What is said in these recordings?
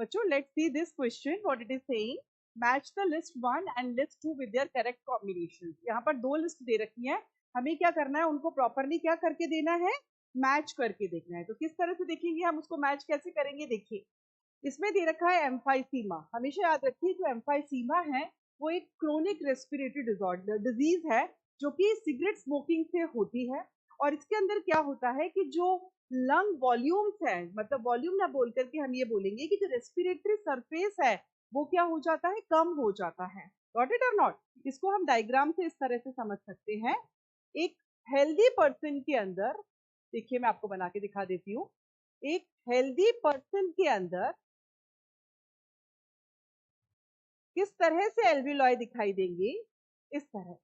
बच्चों let's see this question what it is saying, match the list 1 and list 2 with their correct combinations. यहाँ पर दो list दे रखी हैं, हमें क्या करना है, उनको प्रॉपर्ली क्या करके देना है, मैच करके देखना है। तो किस तरह से देखेंगे हम उसको, मैच कैसे करेंगे, देखिए इसमें दे रखा है एम्फाइसीमा। हमेशा याद रखिए जो एम्फाइसीमा है वो एक क्रोनिक रेस्पिरेटरी डिसऑर्डर डिजीज है जो कि सिगरेट स्मोकिंग से होती है। और इसके अंदर क्या होता है कि जो लंग वॉल्यूम्स है, मतलब वॉल्यूम ना बोल करके हम ये बोलेंगे कि जो रेस्पिरेटरी सरफेस है वो क्या हो जाता है, कम हो जाता है। गॉट इट और नॉट? इसको हम डायग्राम से इस तरह से समझ सकते हैं। एक हेल्दी पर्सन के अंदर, देखिए मैं आपको बना के दिखा देती हूँ, एक हेल्दी पर्सन के अंदर किस तरह से एल्वियोलाई दिखाई देंगे, इस तरह।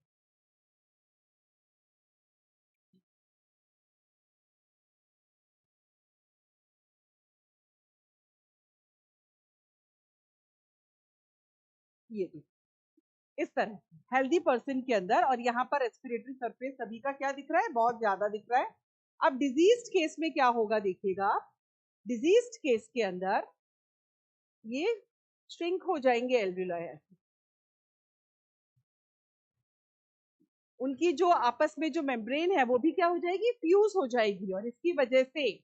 ये देखिए इस तरह हेल्दी पर्सन के अंदर, और यहाँ पर रेस्पिरेटरी सरफेस सभी का क्या दिख रहा है, बहुत ज्यादा दिख रहा है। अब डिजीज्ड केस में क्या होगा देखिएगा, डिजीज्ड केस के अंदर ये श्रिंक हो जाएंगे एल्वियोलाई, उनकी जो आपस में जो मेम्ब्रेन है वो भी क्या हो जाएगी, फ्यूज हो जाएगी। और इसकी वजह से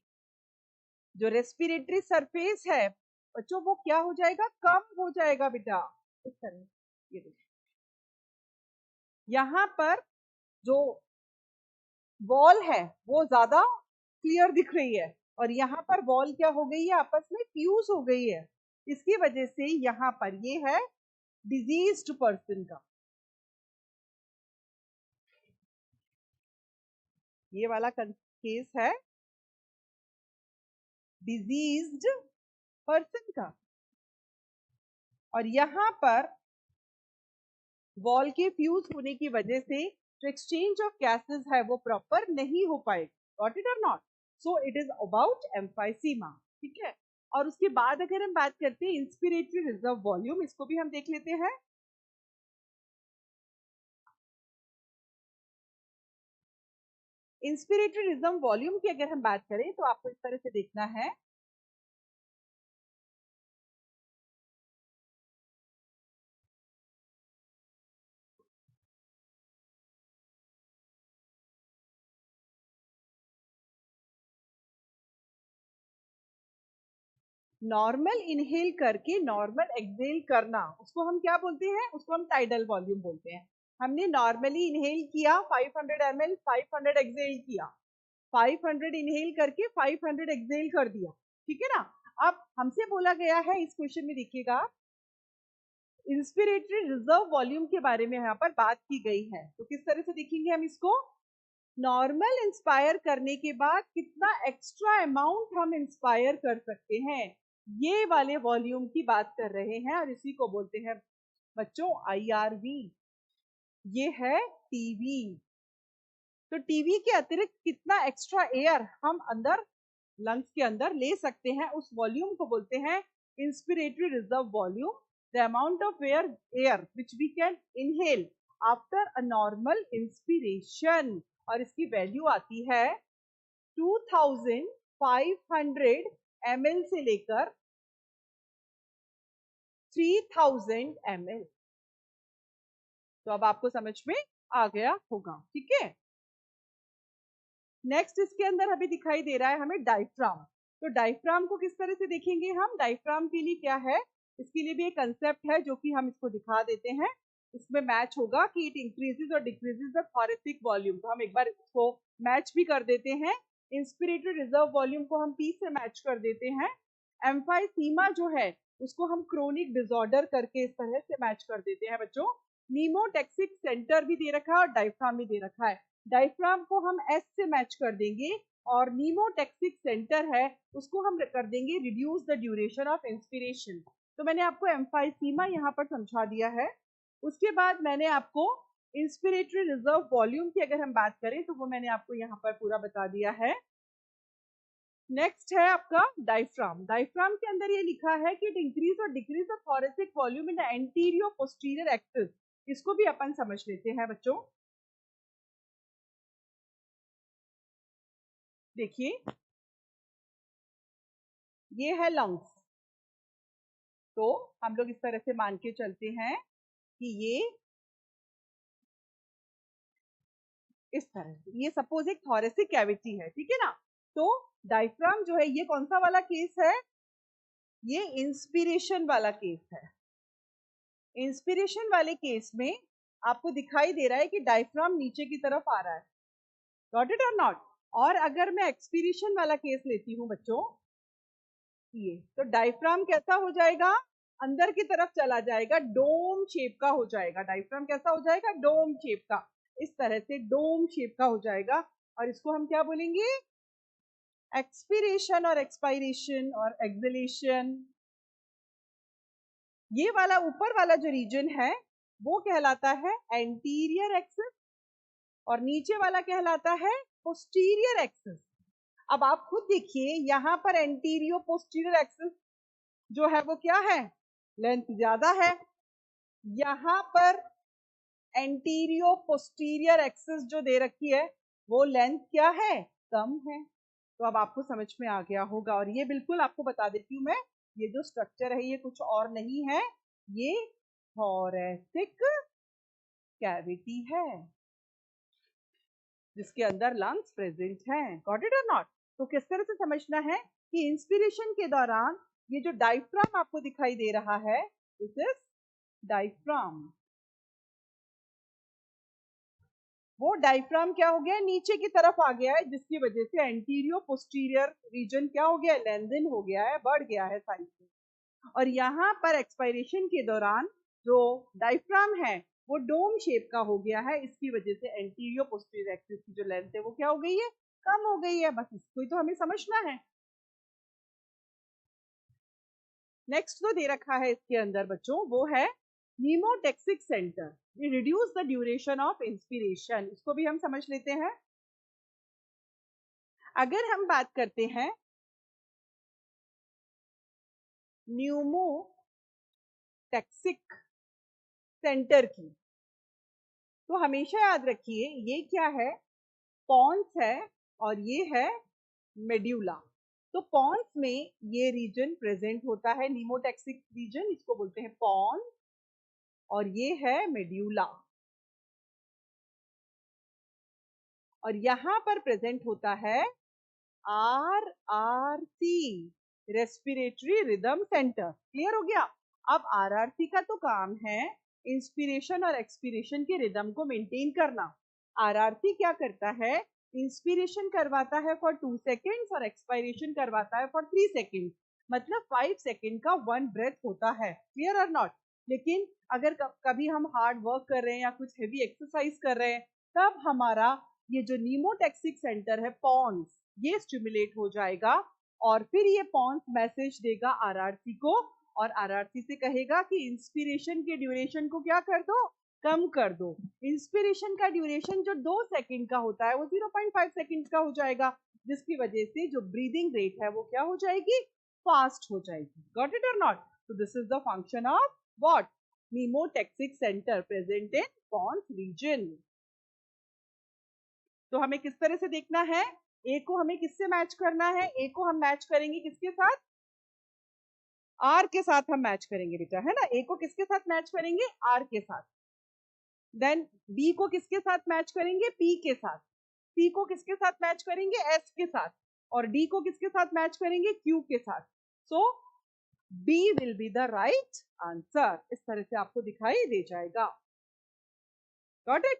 जो रेस्पिरेटरी सरफेस है बच्चों वो क्या हो जाएगा, कम हो जाएगा बेटा, इस तरह। ये देखिए यहाँ पर जो वॉल है वो ज्यादा क्लियर दिख रही है, और यहाँ पर वॉल क्या हो गई है, आपस में फ्यूज हो गई है। इसकी वजह से यहाँ पर ये है डिजीज्ड पर्सन का, ये वाला केस है डिजीज्ड पर्सन का। और यहाँ पर वॉल के फ्यूज होने की वजह से जो एक्सचेंज ऑफ गैसेस है वो प्रॉपर नहीं हो पाए। गॉट इट और not? So it is about emphysema, ठीक है। और उसके बाद अगर हम बात करते हैं इंस्पिरेटरी रिजर्व वॉल्यूम, इसको भी हम देख लेते हैं। इंस्पिरेटरी रिजर्व वॉल्यूम की अगर हम बात करें तो आपको इस तरह से देखना है, नॉर्मल इनहेल करके नॉर्मल एक्सहेल करना, उसको हम क्या बोलते हैं, उसको हम टाइडल वॉल्यूम बोलते हैं। हमने नॉर्मली इनहेल किया 500 ml, 500 एक्सहेल किया, 500 इनहेल करके 500 एक्सहेल कर दिया, ठीक है ना। अब हमसे बोला गया है इस क्वेश्चन में, देखिएगा इंस्पिरेटरी रिजर्व वॉल्यूम के बारे में यहाँ पर बात की गई है। तो किस तरह से देखेंगे हम इसको, नॉर्मल इंस्पायर करने के बाद कितना एक्स्ट्रा अमाउंट हम इंस्पायर कर सकते हैं, ये वाले वॉल्यूम की बात कर रहे हैं। और इसी को बोलते हैं बच्चों IRV, ये है टीवी। तो टीवी के अतिरिक्त कितना एक्स्ट्रा एयर हम अंदर लंग्स के अंदर ले सकते हैं, उस वॉल्यूम को बोलते हैं inspiratory reserve volume. The amount of air which we can inhale after a normal inspiration, और इसकी वैल्यू आती है 2500 ml से लेकर 3000 ml। तो अब आपको समझ में आ गया होगा, ठीक है। नेक्स्ट इसके अंदर अभी दिखाई दे रहा है हमें डायफ्राम। तो डायफ्राम को किस तरह से देखेंगे हम, डायफ्राम के लिए क्या है, इसके लिए भी एक कंसेप्ट है जो कि हम इसको दिखा देते हैं। इसमें मैच होगा कि इट इंक्रीजेस और डिक्रीजेस द थोरेसिक वॉल्यूम, तो हम एक बार इसको मैच भी कर देते हैं। इंस्पिरेटरी रिजर्व वॉल्यूम को हम P से मैच कर देते हैं। एम्फाइसीमा जो है उसको हम क्रोनिक डिसऑर्डर करके इस तरह से मैच कर देते हैं बच्चों। नीमोटेक्सिक सेंटर भी दे रखा है और डायफ्राम भी दे रखा है। डायफ्राम को हम S से मैच कर देंगे, और नीमोटेक्सिक सेंटर है उसको हम कर देंगे reduce the duration of inspiration. तो मैंने आपको एम्फाइसीमा यहाँ पर समझा दिया है। उसके बाद मैंने आपको इंस्पिरेटरी रिजर्व वॉल्यूम की अगर हम बात करें तो वो मैंने आपको यहाँ पर पूरा बता दिया है। नेक्स्ट है आपका डायफ्राम। डायफ्राम के अंदर ये लिखा है कि इट इंक्रीज और decrease the thoracic volume in the anterior posterior axis. इसको भी अपन समझ लेते हैं बच्चों। देखिए ये है लंग्स, तो हम लोग इस तरह से मान के चलते हैं कि ये इस तरह से, ये सपोज एक थोरेसिक कैविटी है, ठीक है ना। तो डायफ्राम जो है ये कौन सा वाला केस है, ये इंस्पिरेशन वाला केस है। इंस्पिरेशन वाले केस में आपको दिखाई दे रहा है कि डायफ्राम नीचे की तरफ आ रहा है, गॉट इट और नॉट। और अगर मैं एक्सपीरेशन वाला केस लेती हूँ बच्चों, ये तो डायफ्राम कैसा हो जाएगा, अंदर की तरफ चला जाएगा, डोम शेप का हो जाएगा। डायफ्राम कैसा हो जाएगा, डोम शेप का, इस तरह से डोम शेप का हो जाएगा। और इसको हम क्या बोलेंगे, एक्सपीरेशन और एक्सपायरेशन और एक्सलेशन। ये वाला ऊपर वाला जो रीजन है वो कहलाता है एंटीरियर एक्सिस और नीचे वाला कहलाता है पोस्टीरियर एक्सिस। अब आप खुद देखिए, यहाँ पर एंटीरियो पोस्टीरियर एक्सिस जो है वो क्या है, लेंथ ज्यादा है। यहाँ पर एंटीरियो पोस्टीरियर एक्सिस जो दे रखी है वो लेंथ क्या है, कम है। तो अब आपको समझ में आ गया होगा। और ये बिल्कुल आपको बता देती हूँ मैं, ये जो स्ट्रक्चर है ये कुछ और नहीं है, ये थोरेसिक कैविटी है जिसके अंदर लंग्स प्रेजेंट हैं। गॉट इट और नॉट। तो किस तरह से समझना है कि इंस्पिरेशन के दौरान ये जो डायफ्राम आपको दिखाई दे रहा है, दिस इज डायफ्राम। वो डायफ्राम क्या हो गया, नीचे की तरफ आ गया है, जिसकी वजह से एंटीरियो पोस्टीरियर रीजन क्या हो गया, लेंथन हो गया है, बढ़ गया है साइज में। और यहाँ पर एक्सपायरेशन के दौरान जो डायफ्राम है वो डोम शेप का हो गया है, इसकी वजह से एंटीरियो पोस्टीरियर एक्सिस की जो लेंथ है वो क्या हो गई है, कम हो गई है। बस इसको ही तो हमें समझना है। नेक्स्ट जो दे रखा है इसके अंदर बच्चों वो है नीमोटेक्सिक सेंटर, ये reduce the duration of inspiration. इसको भी हम समझ लेते हैं। अगर हम बात करते हैं न्यूमोटेक्सिक सेंटर की, तो हमेशा याद रखिए ये क्या है, पॉन्स है और ये है मेड्यूला। तो पॉन्स में ये रीजन प्रेजेंट होता है, नीमोटेक्सिक रीजन, इसको बोलते हैं पॉन्स, और ये है मेड्यूला। और यहां पर प्रेजेंट होता है RRC, respiratory rhythm centre. Clear हो गया। अब RRC का तो काम है इंस्पिरेशन और एक्सपिरेशन के रिदम को मेंटेन करना। RRC क्या करता है, इंस्पिरेशन करवाता है फॉर 2 सेकेंड्स और एक्सपायरेशन करवाता है फॉर 3 सेकेंड, मतलब 5 सेकेंड का 1 ब्रेथ होता है। क्लियर और नॉट। लेकिन अगर कभी हम हार्ड वर्क कर रहे हैं या कुछ हेवी एक्सरसाइज कर रहे हैं, तब हमारा ये जो नीमोटेक्सिक सेंटर है पॉन्स, ये स्टिमुलेट हो जाएगा और फिर ये पॉन्स मैसेज देगा आरआरसी को, और आरआरसी से कहेगा कि इंस्पिरेशन के ड्यूरेशन को क्या कर दो, कम कर दो। इंस्पिरेशन का ड्यूरेशन जो 2 सेकंड का होता है वो 0.5 सेकंड का हो जाएगा, जिसकी वजह से जो ब्रीदिंग रेट है वो क्या हो जाएगी, फास्ट हो जाएगी। गॉट इट और not. so this is the function of what, pneumotaxic center present in pons region। तो हमें किस तरह से देखना है, ए को हमें किससे मैच करना है, ए को हम मैच करेंगे किसके साथ, आर के साथ हम मैच करेंगे बेटा, है ना। ए को किसके साथ मैच करेंगे, आर के साथ। देन बी को किसके साथ मैच करेंगे, पी के साथ। सी को किसके साथ मैच करेंगे, एस के साथ। और डी को किसके साथ मैच करेंगे, क्यू के साथ। So B will be the right answer. इस तरह से आपको दिखाई दे जाएगा। Got it.